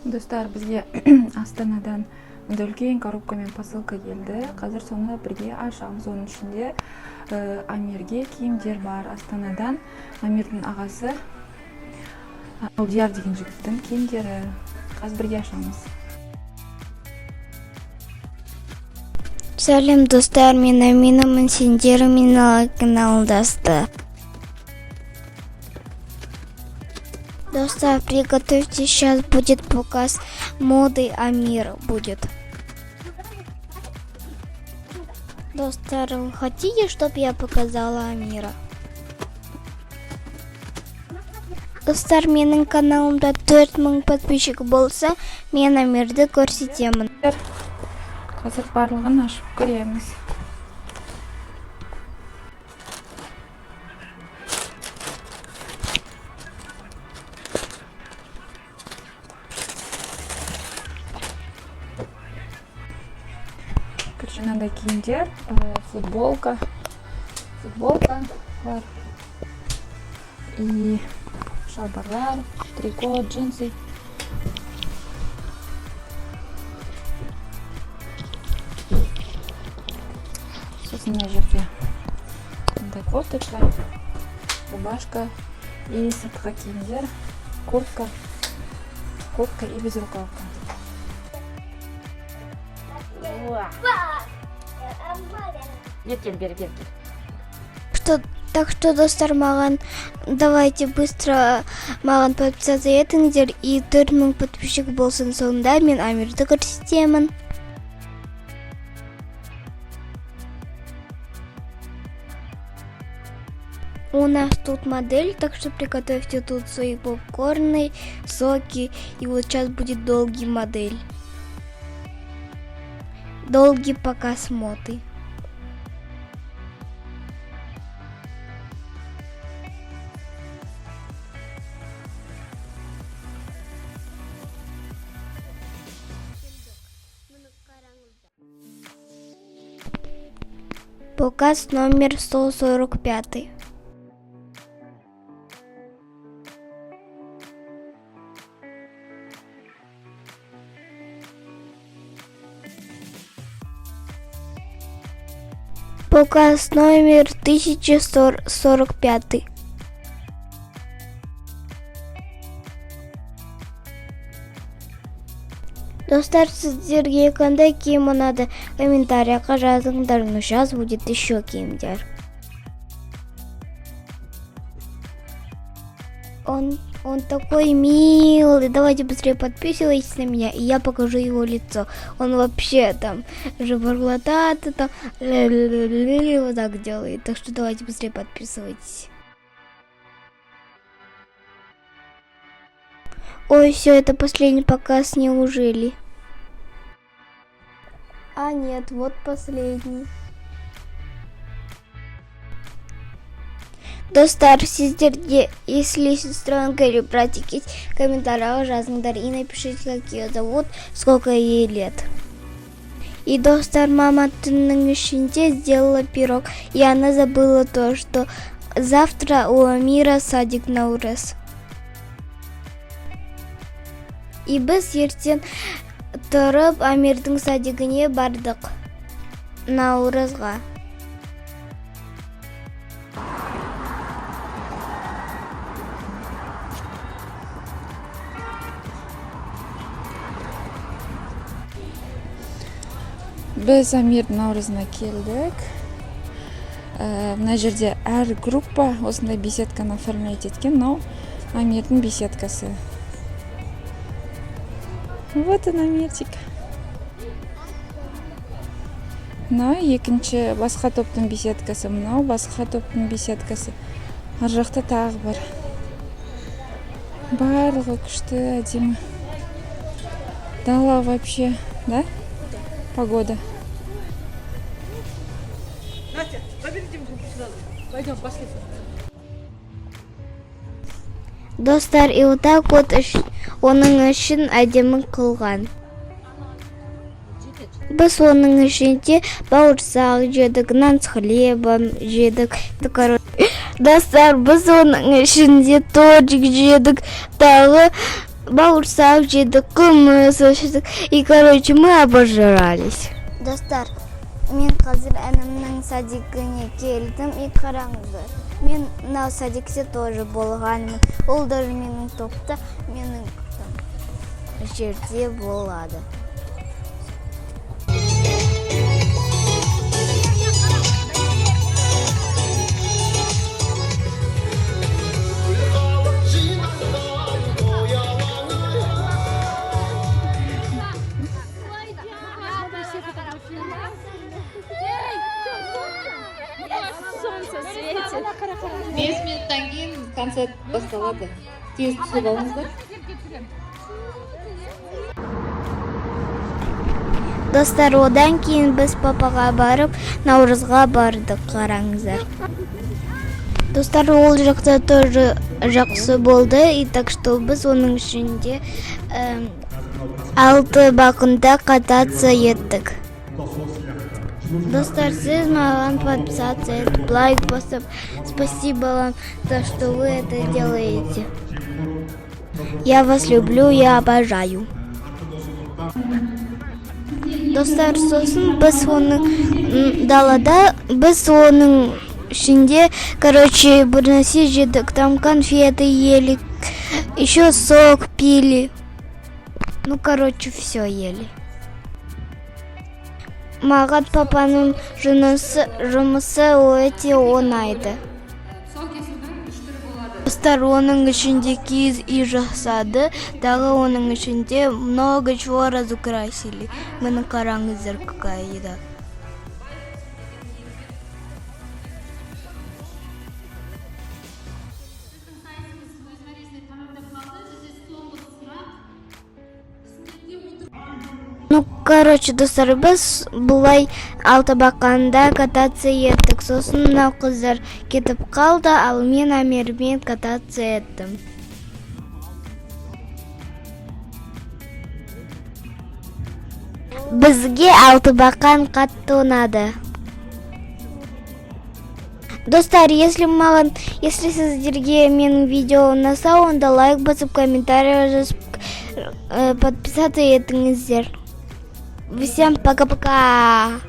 Достар, бізге Астанадан үлкен коробкамен посылка келді. Қазір соны бірге ашамыз. Оның ішінде Амирге киімдер бар. Астанадан Амирдің ағасы Алдияр деген жігіттің киімдері. Қазір бірге ашамыз. Сәлем достар, мен Аминамын, сендер менің каналдасты. Достар, приготовьте, сейчас будет показ моды Амир будет. Достар, вы хотите, чтобы я показала Амира? Достар, менің каналымда 4000 подписчик болса, мен Амирді көрсетемін. Қазір барлығын ашып көреміз. Мынандай киімдер, футболка бар. И шалбарлар, трико, джинсы. Сосын мына жерде мындай кофточка, рубашка и сыртқы киімдер, куртка и безрукавка. Так что, достар, давайте быстро подписаться етіңдер и 4000 подписчик болсын, соңында мен Амирді көрсетемін. У нас тут модель, так что приготовьте тут свои попкорны, соки, и вот сейчас будет долгий модель. Долгий показ моды. Показ номер 145. Показ номер 1045. Достар, сіздерге қандай киім ұнады, комментарийға жазыңдар, но сейчас будет еще киімдер. Он такой милый. Давайте быстрее подписывайтесь на меня, и я покажу его лицо. Он вообще там живоглотает, там вот так делает. Так что давайте быстрее подписывайтесь. Ой, все, это последний показ, неужели? А нет, вот последний. Достар, сіздерге, если сестренка или братик есть, в комментариях жазыңдар и напишите, как ее зовут, сколько ей лет. И достар, мама түннің ішінде сделала пирог, и она забыла то, что завтра у Амира садик Наурыз. И біз ертең тұрып Амирдің садигіне бардық, Наурызға. Біз Амирдің Наурызына келдік. Мына жерде әр группа осындай беседканы оформлять еткен, но Амирдің беседкасы. Вот он, Амирчик. Мынау екінші басқа топтың беседкасы, мынау басқа топтың беседкасы. Ар жақта тағы бар. Барлығы күшті, әдемі. Дала вообще, да? Погода. Настя, заберите группу сразу. Пойдем, пошли. Достар, и вот так вот оның үшін әдемі қылған. Біз оның ішінде бауырсақ жедік, нан с хлебом жедік. Достар, біз оның ішінде тортик жедік, тағы бауырсак жедік, кумыс, и, короче, мы обожрались. Достар, мен қазір әнімнің садигіне келдім, и қараңыздар. Мен мынау садикте тоже болғанмын. Ол даже менің топта, менің жерде болады. Бес минуттан кейін концерт басталады. Тез түсіп алыңыздар. Достар, одан кейін біз папаға барып, Наурызға бардық, қараңыздар. Достар, ол жақта тоже жақсы болды, и так что біз оның ішінде 6 бақында кататься еттік. Достар, сіз маған подписаться етіп, лайк басып, спасибо вам, то, что вы это делаете. Я вас люблю, я обожаю. Достар, сосын біз оның далада, біз оның ішінде, короче, бір нәрсе жедік, там конфеты ели, еще сок пили. Ну, короче, все ели. Маған папаның жұмысы өте оңайды. Достар, оның ішінде киіз үй жасады, дағы оның ішінде много чего разукрасили. Мені қараңыздар, какая еда. Ну, короче, достар, біз бұлай 6 бақанда кататься еттік. Сосын мынау қыздар кетіп қалды, ал мен Амирмен кататься еттім. Бізге 6 бақан қатты ұнады. Достар, если сіздерге менің видео ұнаса, онда лайк басып, комментарий жазып, подписаться етіңіздер. Всем пока-пока!